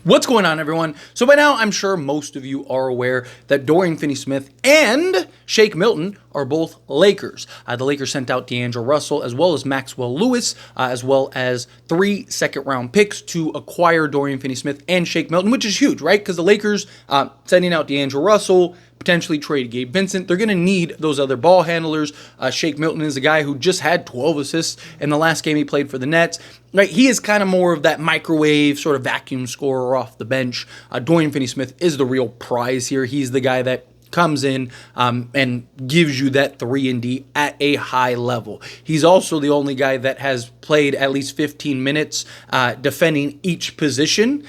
What's going on, everyone? So by now, I'm sure most of you are aware that Dorian Finney-Smith and Shake Milton are both Lakers. The Lakers sent out D'Angelo Russell as well as Maxwell Lewis, as well as 3 second-round picks to acquire Dorian Finney-Smith and Shake Milton, which is huge, right? Because the Lakers sending out D'Angelo Russell, potentially trade Gabe Vincent. They're going to need those other ball handlers. Shake Milton is a guy who just had 12 assists in the last game he played for the Nets. Right, he is kind of more of that microwave sort of vacuum scorer off the bench. Dorian Finney-Smith is the real prize here. He's the guy that comes in and gives you that 3-and-D at a high level. He's also the only guy that has played at least 15 minutes defending each position,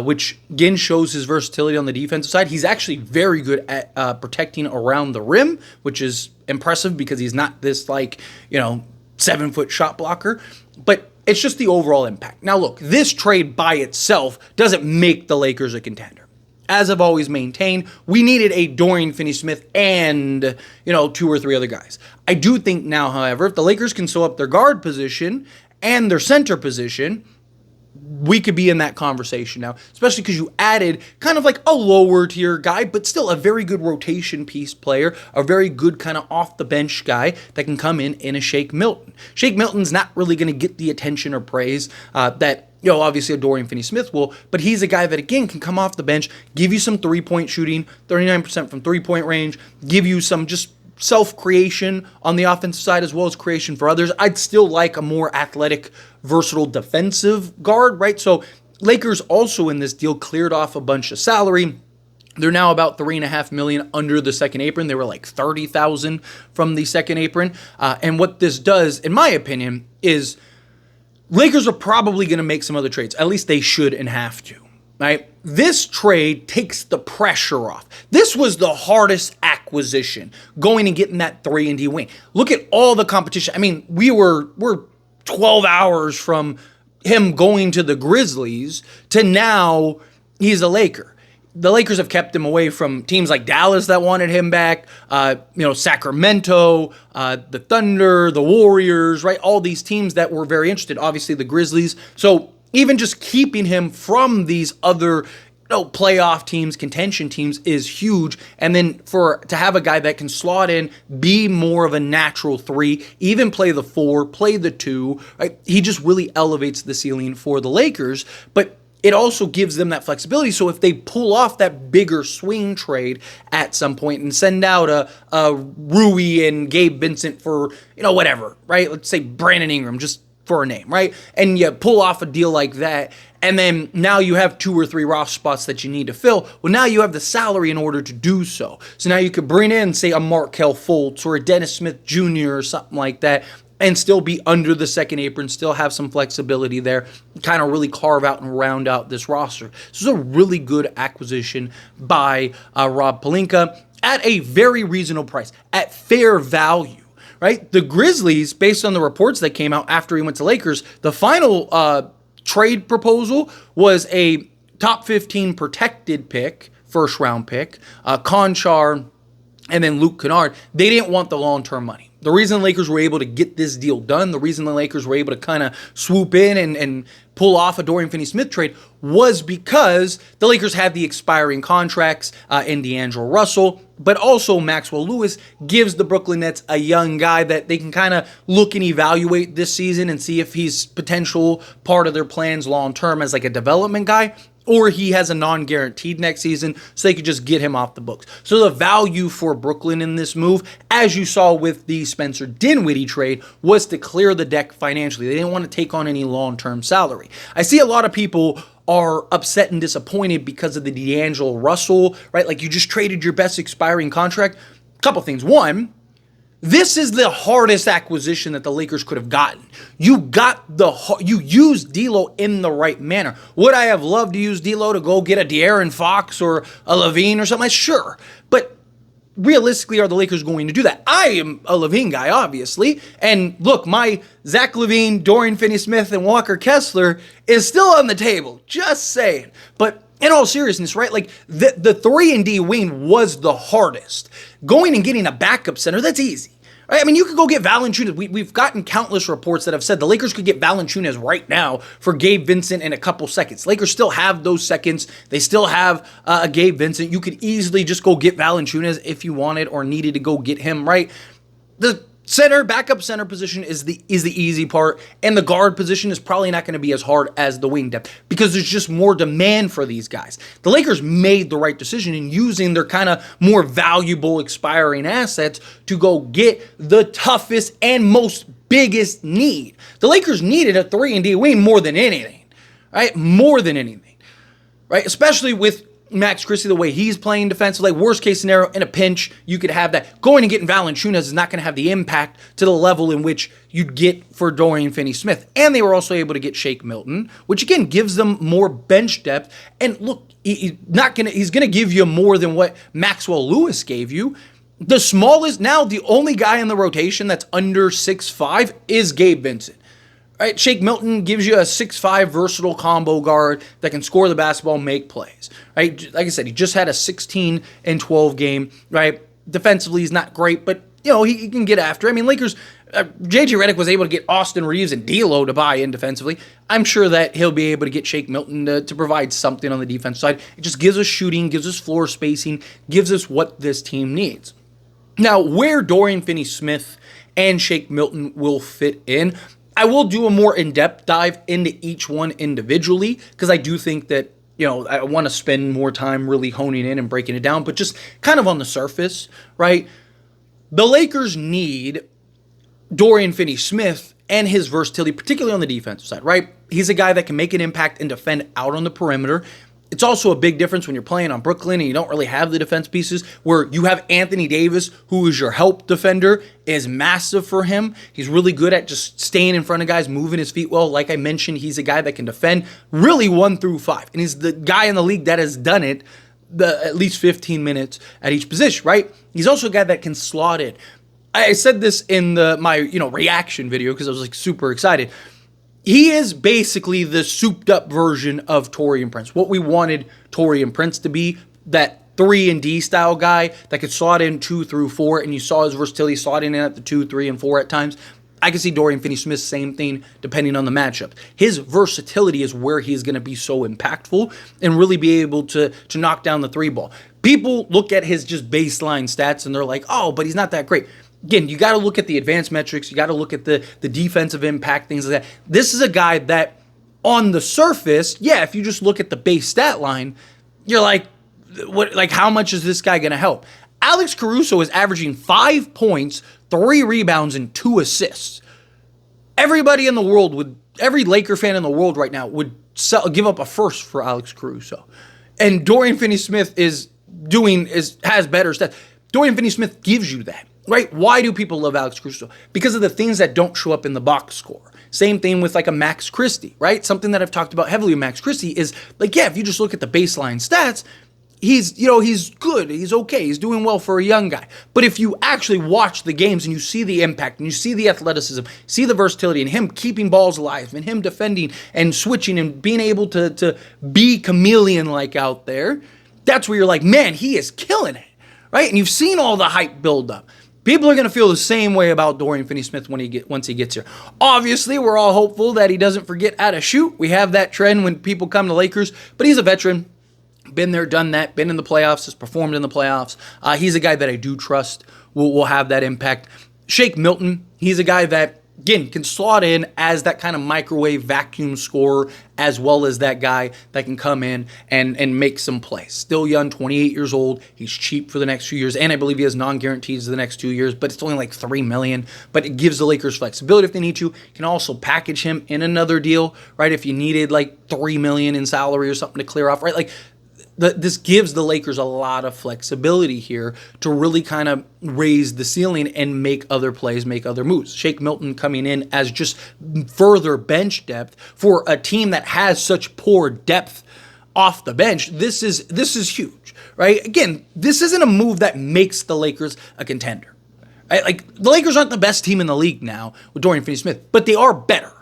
which again shows his versatility on the defensive side. He's actually very good at protecting around the rim, which is impressive because he's not this 7-foot shot blocker. But it's just the overall impact. Now look, this trade by itself doesn't make the Lakers a contender. As I've always maintained, we needed a Dorian Finney-Smith and, 2 or 3 other guys. I do think now, however, if the Lakers can sew up their guard position and their center position, we could be in that conversation now, especially because you added kind of like a lower tier guy, but still a very good rotation piece player, a very good kind of off the bench guy that can come in a Shake Milton. Shake Milton's not really going to get the attention or praise that obviously a Dorian Finney-Smith will, but he's a guy that, again, can come off the bench, give you some three-point shooting, 39% from three-point range, give you some just self-creation on the offensive side as well as creation for others. I'd still like a more athletic, versatile defensive guard, right? So Lakers also in this deal cleared off a bunch of salary. They're now about $3.5 million under the second apron. They were like $30,000 from the second apron. And what this does, in my opinion, is Lakers are probably going to make some other trades. At least they should and have to. Right? This trade takes the pressure off. This was the hardest acquisition, going and getting that 3-and-D wing. Look at all the competition. I mean, we're 12 hours from him going to the Grizzlies to now he's a Laker. The Lakers have kept him away from teams like Dallas that wanted him back, Sacramento, the Thunder, the Warriors, right? All these teams that were very interested. Obviously, the Grizzlies. So even just keeping him from these other playoff teams, contention teams is huge. And then to have a guy that can slot in, be more of a natural 3, even play the 4, play the 2, right? He just really elevates the ceiling for the Lakers. But it also gives them that flexibility. So if they pull off that bigger swing trade at some point and send out a Rui and Gabe Vincent for, whatever, right? Let's say Brandon Ingram, just for a name, right? And you pull off a deal like that, and then now you have 2 or 3 roster spots that you need to fill. Well, now you have the salary in order to do so. So now you could bring in, say, a Markelle Fultz or a Dennis Smith Jr. or something like that, and still be under the second apron, still have some flexibility there, kind of really carve out and round out this roster. This is a really good acquisition by Rob Pelinka at a very reasonable price, at fair value. Right? The Grizzlies, based on the reports that came out after he went to Lakers, the final trade proposal was a top 15 protected pick, first round pick, Conchar, and then Luke Kennard. They didn't want the long-term money. The reason the Lakers were able to get this deal done, the reason the Lakers were able to kind of swoop in and pull off a Dorian Finney-Smith trade was because the Lakers had the expiring contracts in D'Angelo Russell, but also Maxwell Lewis gives the Brooklyn Nets a young guy that they can kind of look and evaluate this season and see if he's potential part of their plans long-term as like a development guy, or he has a non-guaranteed next season, so they could just get him off the books. So the value for Brooklyn in this move, as you saw with the Spencer Dinwiddie trade, was to clear the deck financially. They didn't want to take on any long-term salary. I see a lot of people are upset and disappointed because of the D'Angelo Russell, right? Like, you just traded your best expiring contract. Couple things. One, this is the hardest acquisition that the Lakers could have gotten. You used D'Lo in the right manner. Would I have loved to use D'Lo to go get a De'Aaron Fox or a Levine or something? Like, sure. But realistically, are the Lakers going to do that? I am a Levine guy, obviously. And look, my Zach LaVine, Dorian Finney-Smith, and Walker Kessler is still on the table. Just saying. But in all seriousness, right, like the 3-and-D wing was the hardest. Going and getting a backup center, that's easy. Right? I mean, you could go get Valanciunas. We've gotten countless reports that have said the Lakers could get Valanciunas right now for Gabe Vincent in a couple seconds. Lakers still have those seconds. They still have a Gabe Vincent. You could easily just go get Valanciunas if you wanted or needed to go get him, right? The backup center position is the easy part, and the guard position is probably not going to be as hard as the wing depth because there's just more demand for these guys. The Lakers made the right decision in using their kind of more valuable expiring assets to go get the toughest and most biggest need. The Lakers needed a 3-and-D wing more than anything, right? More than anything, right? Especially with Max Christie, the way he's playing defensively, like worst case scenario, in a pinch, you could have that. Going and getting Valanciunas is not going to have the impact to the level in which you'd get for Dorian Finney-Smith. And they were also able to get Shake Milton, which again gives them more bench depth. And look, he's going to give you more than what Maxwell Lewis gave you. The smallest, now the only guy in the rotation that's under 6'5" is Gabe Vincent. Right, Shake Milton gives you a 6'5" versatile combo guard that can score the basketball, make plays. Right, like I said, he just had a 16-12 game. Right, defensively he's not great, but he can get after. I mean, Lakers. JJ Redick was able to get Austin Reeves and D'Lo to buy in defensively. I'm sure that he'll be able to get Shake Milton to provide something on the defense side. It just gives us shooting, gives us floor spacing, gives us what this team needs. Now, where Dorian Finney-Smith and Shake Milton will fit in, I will do a more in-depth dive into each one individually because I do think that, I want to spend more time really honing in and breaking it down, but just kind of on the surface, right? The Lakers need Dorian Finney-Smith and his versatility, particularly on the defensive side, right? He's a guy that can make an impact and defend out on the perimeter. It's also a big difference when you're playing on Brooklyn and you don't really have the defense pieces, where you have Anthony Davis, who is your help defender, is massive for him. He's really good at just staying in front of guys, moving his feet well. Like I mentioned, he's a guy that can defend really 1 through 5. And he's the guy in the league that has done it at least 15 minutes at each position, right? He's also a guy that can slot in. I said this in my reaction video because I was super excited. He is basically the souped-up version of Taurean Prince. What we wanted Taurean Prince to be, that 3-and-D style guy that could slot in 2 through 4, and you saw his versatility slotting in at the 2, 3, and 4 at times. I can see Dorian Finney-Smith, same thing, depending on the matchup. His versatility is where he's going to be so impactful and really be able to knock down the 3 ball. People look at his just baseline stats, and they're like, oh, but he's not that great. Again, you got to look at the advanced metrics. You got to look at the defensive impact, things like that. This is a guy that, on the surface, if you just look at the base stat line, you're like, what? Like, how much is this guy going to help? Alex Caruso is averaging 5 points, 3 rebounds, and 2 assists. Everybody in the world every Laker fan in the world right now would give up a first for Alex Caruso. And Dorian Finney-Smith has better stats. Dorian Finney-Smith gives you that. Right? Why do people love Alex Caruso? Because of the things that don't show up in the box score. Same thing with a Max Christie, right? Something that I've talked about heavily with Max Christie is if you just look at the baseline stats, he's good, he's okay, he's doing well for a young guy. But if you actually watch the games and you see the impact and you see the athleticism, see the versatility and him keeping balls alive and him defending and switching and being able to be chameleon-like out there, that's where you're like, man, he is killing it, right? And you've seen all the hype build up. People are going to feel the same way about Dorian Finney-Smith once he gets here. Obviously, we're all hopeful that he doesn't forget how to shoot. We have that trend when people come to Lakers, but he's a veteran. Been there, done that, been in the playoffs, has performed in the playoffs. He's a guy that I do trust will have that impact. Shake Milton, he's a guy that, again, can slot in as that kind of microwave vacuum scorer, as well as that guy that can come in and make some plays. Still young, 28 years old. He's cheap for the next few years, and I believe he has non-guarantees the next 2 years, but it's only $3 million. But it gives the Lakers flexibility if they need to. You can also package him in another deal, right? If you needed $3 million in salary or something to clear off, right? This gives the Lakers a lot of flexibility here to really kind of raise the ceiling and make other plays, make other moves. Shake Milton coming in as just further bench depth for a team that has such poor depth off the bench. This is huge, right? Again, this isn't a move that makes the Lakers a contender. Right? The Lakers aren't the best team in the league now with Dorian Finney-Smith, but they are better.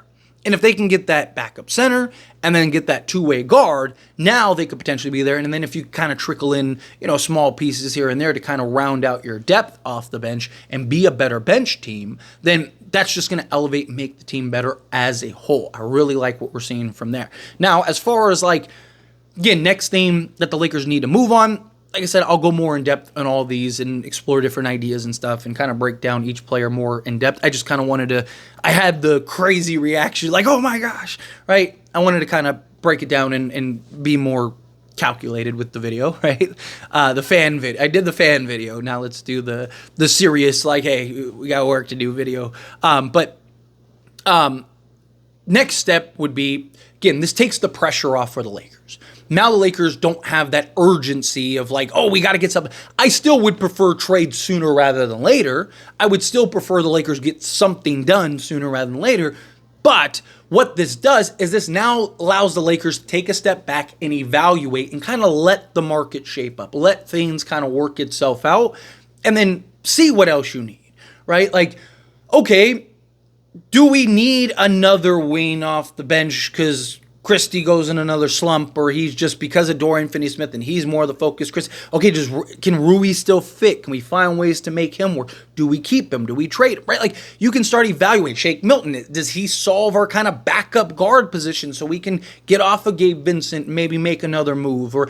And if they can get that backup center and then get that two-way guard, now they could potentially be there. And then if you kind of trickle in, small pieces here and there to kind of round out your depth off the bench and be a better bench team, then that's just going to elevate and make the team better as a whole. I really like what we're seeing from there. Now, as far as again, next thing that the Lakers need to move on, like I said, I'll go more in depth on all of these and explore different ideas and stuff and kind of break down each player more in depth. I just kind of wanted to, I had the crazy reaction, oh my gosh, right? I wanted to kind of break it down and be more calculated with the video, right? The fan video. I did the fan video. Now let's do the serious, hey, we got work to do video. Next step would be, again, this takes the pressure off for the Lakers. Now the Lakers don't have that urgency of oh, we got to get something. I still would prefer trade sooner rather than later. I would still prefer the Lakers get something done sooner rather than later. But what this does is this now allows the Lakers to take a step back and evaluate and kind of let the market shape up, let things kind of work itself out, and then see what else you need, right? Okay, do we need another wing off the bench because Christie goes in another slump, or he's just because of Dorian Finney-Smith and he's more the focus. Okay, can Rui still fit? Can we find ways to make him work? Do we keep him? Do we trade him? Right? You can start evaluating. Shake Milton, does he solve our kind of backup guard position so we can get off of Gabe Vincent, maybe make another move? Or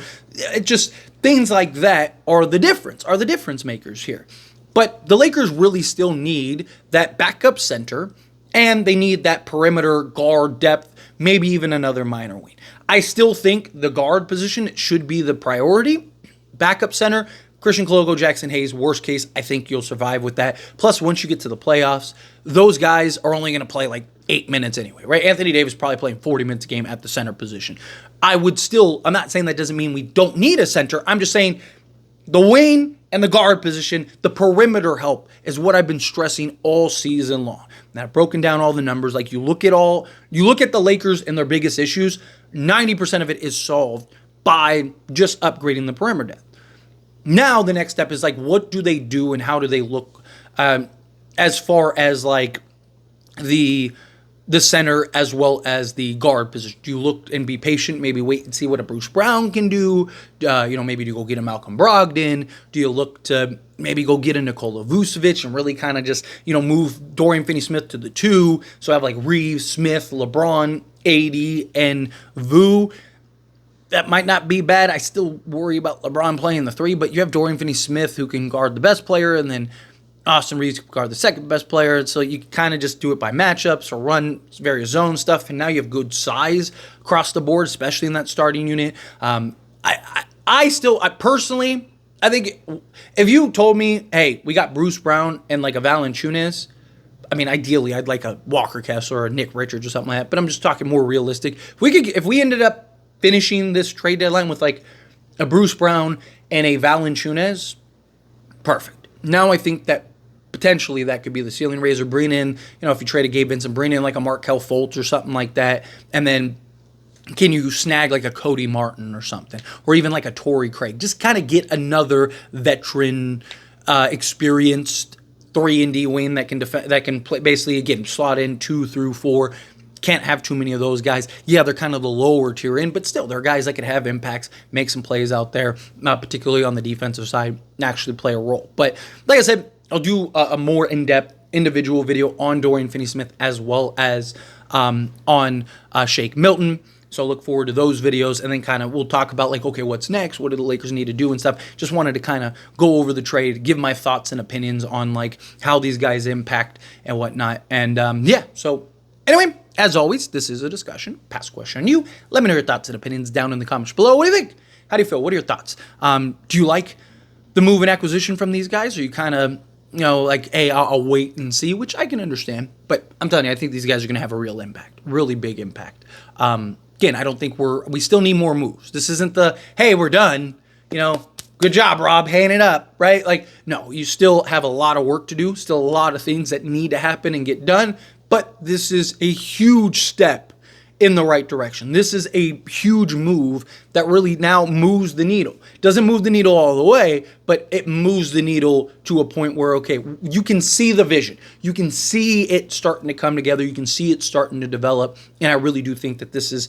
just things like that are the difference makers here. But the Lakers really still need that backup center, and they need that perimeter guard depth, maybe even another minor wing. I still think the guard position should be the priority. Backup center, Christian Coloco, Jackson Hayes, worst case, I think you'll survive with that. Plus, once you get to the playoffs, those guys are only going to play 8 minutes anyway, right? Anthony Davis probably playing 40 minutes a game at the center position. I'm not saying that doesn't mean we don't need a center. I'm just saying the wing and the guard position, the perimeter help is what I've been stressing all season long. And I've broken down all the numbers. You look at the Lakers and their biggest issues, 90% of it is solved by just upgrading the perimeter depth. Now the next step is what do they do and how do they look as far as the center as well as the guard position? Do you look and be patient, maybe wait and see what a Bruce Brown can do? Maybe do you go get a Malcolm Brogdon? Do you look to maybe go get a Nikola Vucevic and really kind of just, move Dorian Finney-Smith to the 2? So I have Reeves, Smith, LeBron, AD, and Vu. That might not be bad. I still worry about LeBron playing the 3, but you have Dorian Finney-Smith who can guard the best player, and then Austin Reeves can guard the second best player. So you kind of just do it by matchups or run various zone stuff, and now you have good size across the board, especially in that starting unit. I personally, I think if you told me, hey, we got Bruce Brown and a Valanciunas, ideally I'd like a Walker Kessler or a Nick Richards or something like that, but I'm just talking more realistic. If we ended up finishing this trade deadline with a Bruce Brown and a Valanciunas, perfect. Now I think that potentially that could be the ceiling raiser. Bring in, if you trade a Gabe Vincent, bring in a Markelle Fultz or something like that, and then can you snag a Cody Martin or something, or even a Torrey Craig? Just kind of get another veteran, experienced 3-and-D wing that can play, basically, again, slot in 2 through 4. Can't have too many of those guys. Yeah, they're kind of the lower tier in, but still, they're guys that could have impacts, make some plays out there, not particularly on the defensive side, actually play a role. But like I said, I'll do a more in-depth individual video on Dorian Finney-Smith as well as on Shake Milton. So look forward to those videos, and then kind of we'll talk about okay, what's next? What do the Lakers need to do and stuff? Just wanted to kind of go over the trade, give my thoughts and opinions on how these guys impact and whatnot. And so anyway, as always, this is a discussion. Pass question on you. Let me know your thoughts and opinions down in the comments below. What do you think? How do you feel? What are your thoughts? Do you like the move and acquisition from these guys? Or you kind of, hey, I'll wait and see, which I can understand. But I'm telling you, I think these guys are going to have a real impact, really big impact. Again, I don't think we still need more moves. This isn't the, hey, we're done, good job, Rob, hang it up, right? No, you still have a lot of work to do, still a lot of things that need to happen and get done, but this is a huge step in the right direction. This is a huge move that really now moves the needle. Doesn't move the needle all the way, but it moves the needle to a point where, okay, you can see the vision. You can see it starting to come together. You can see it starting to develop. And I really do think that this is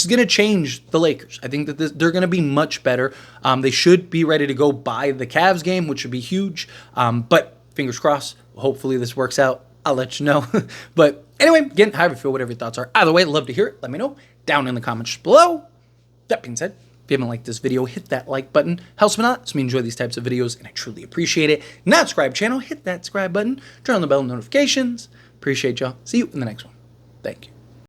going to change the Lakers. I think that they're going to be much better. They should be ready to go by the Cavs game, which would be huge. But fingers crossed. Hopefully this works out. I'll let you know. But anyway, again, however you feel, whatever your thoughts are. Either way, I'd love to hear it. Let me know down in the comments below. That being said, if you haven't liked this video, hit that like button. Helps me out. So me enjoy these types of videos, and I truly appreciate it. Not subscribe channel, hit that subscribe button. Turn on the bell notifications. Appreciate y'all. See you in the next one. Thank you.